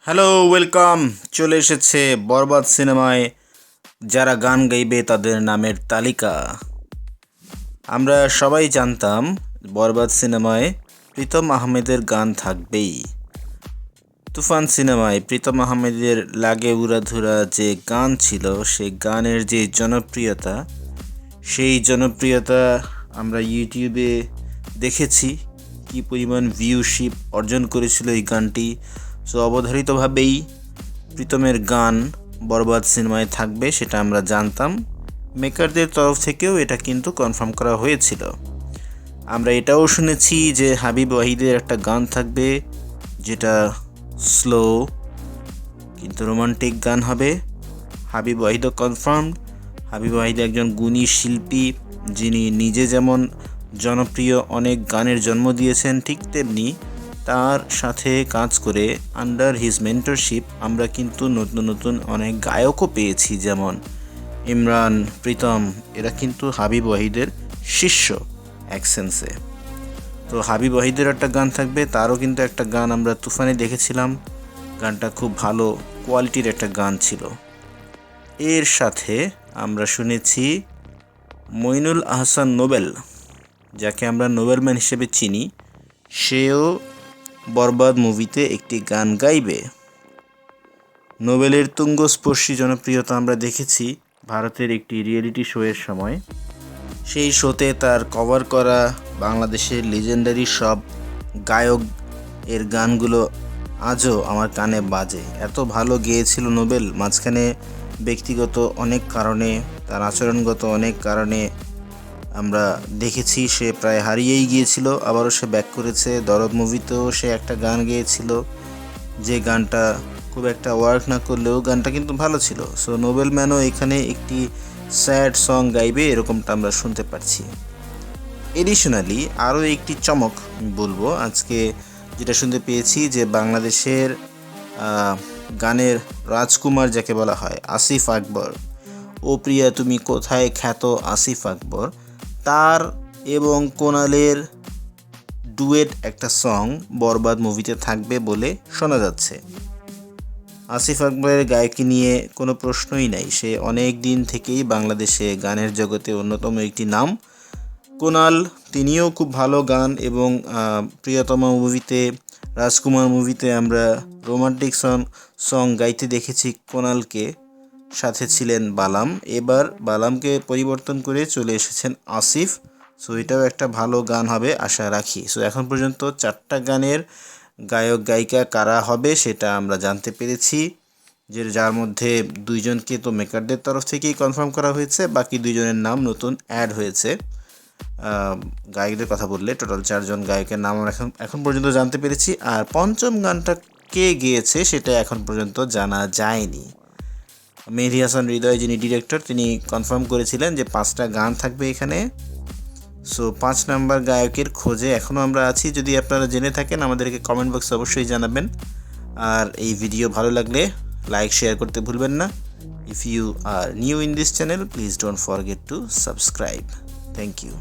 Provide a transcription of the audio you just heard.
Hello welcome. চলে এসেছে বরবাদ সিনেমায় যারা গান গাইবে তাদের নামের তালিকা। আমরা সবাই জানতাম বরবাদ সিনেমায় প্রীতম আহমেদের গান থাকবেই। তুফান সিনেমায় প্রীতম আহমেদের লাগে উড়াধুরা যে গান ছিল, সেই গানের যে জনপ্রিয়তা, সেই জনপ্রিয়তা আমরা ইউটিউবে দেখেছি কি পরিমাণ ভিউশিপ অর্জন করেছিল এই গানটি। সো অবধারিতভাবেই প্রীতমের গান বরবাদ সিনেমায় থাকবে, সেটা আমরা জানতাম। মেকারদের তরফ থেকেও এটা কিন্তু কনফার্ম করা হয়েছিল। আমরা এটাও শুনেছি যে হাবিব ওয়াহিদের একটা গান থাকবে, যেটা স্লো কিন্তু রোমান্টিক গান হবে। হাবিব ওয়াহিদও কনফার্ম। হাবিব ওয়াহিদ একজন গুণী শিল্পী, যিনি নিজে যেমন জনপ্রিয় অনেক গানের জন্ম দিয়েছেন, ঠিক তেমনি তার সাথে কাজ করে আন্ডার হিজ মেন্টরশিপ আমরা কিন্তু নতুন নতুন অনেক গায়কও পেয়েছি, যেমন ইমরান, প্রীতম, এরা কিন্তু হাবিব ওয়াহিদের শিষ্য এক সেন্সে। তো হাবিব ওয়াহিদের একটা গান থাকবে, তারও কিন্তু একটা গান আমরা তুফানে দেখেছিলাম, গানটা খুব ভালো কোয়ালিটির একটা গান ছিল। এর সাথে আমরা শুনেছি মইনুল আহসান নোবেল, যাকে আমরা নোবেলম্যান হিসেবে চিনি, সেও বরবাদ মুভিতে একটি গান গাইবে। নোবেলের তুঙ্গস্পর্শী জনপ্রিয়তা আমরা দেখেছি ভারতের একটি রিয়েলিটি শোয়ের সময়। সেই শোতে তার কভার করা বাংলাদেশের লিজেন্ডারি সব গায়ক এর গানগুলো আজও আমার কানে বাজে। এত ভালো গেয়েছিল নোবেল। মাঝখানে ব্যক্তিগত অনেক কারণে, তার আচরণগত অনেক কারণে আমরা দেখেছি সে প্রায় হারিয়েই গিয়েছিল, আবারও সে ব্যাক করেছে। দরদ মুভিতেও সে একটা গান গেয়েছিল, যে গানটা খুব একটা ওয়ার্ক না করলেও গানটা কিন্তু ভালো ছিল। সো নোবেলম্যানও এখানে একটি স্যাড সং গাইবে, এরকমটা আমরা শুনতে পাচ্ছি। এডিশনালি আরও একটি চমক আমি বলবো আজকে যেটা শুনতে পেয়েছি, যে বাংলাদেশের গানের রাজকুমার যাকে বলা হয় আসিফ আকবর, ও প্রিয়া তুমি কোথায় খ্যাত আসিফ আকবর, তার এবং কোনালের ডুয়েট একটা সং বরবাদ মুভিতে থাকবে বলে শোনা যাচ্ছে। আসিফ আকবরের গায়কি নিয়ে কোনো প্রশ্নই নাই, সে অনেক দিন থেকেই বাংলাদেশে গানের জগতে অন্যতম একটি নাম। কোনাল, তিনিও খুব ভালো গান, এবং প্রিয়তমা মুভিতে, রাজকুমার মুভিতে আমরা রোমান্টিক সং গাইতে দেখেছি কোনালকে, সাথে ছিলেন বালাম। এবার বালামকে পরিবর্তন করে চলে এসেছেন আসিফ। সো এটাও একটা ভালো গান হবে আশা রাখি। সো এখন পর্যন্ত 4টা গানের গায়ক গায়িকা কারা হবে সেটা আমরা জানতে পেরেছি, যার মধ্যে 2জনকে তো মেকারদের তরফ থেকেই কনফার্ম করা হয়েছে, বাকি 2জনের নাম নতুন অ্যাড হয়েছে। গায়কদের কথা বললে টোটাল 4জন গায়কের নাম আমরা এখন পর্যন্ত জানতে পেরেছি। আর পঞ্চম গানটা কে গেয়েছে সেটা এখন পর্যন্ত জানা যায়নি। মেহেদী হাসান হৃদয়, যিনি ডিরেক্টর, তিনি কনফার্ম করেছিলেন যে 5টা গান থাকবে এখানে। সো 5 নাম্বার গায়কের খোঁজে এখনও আমরা আছি। যদি আপনারা জেনে থাকেন আমাদেরকে কমেন্ট বক্সে অবশ্যই জানাবেন। আর এই ভিডিও ভালো লাগলে লাইক শেয়ার করতে ভুলবেন না। If you are new in this channel, please don't forget to subscribe. Thank you.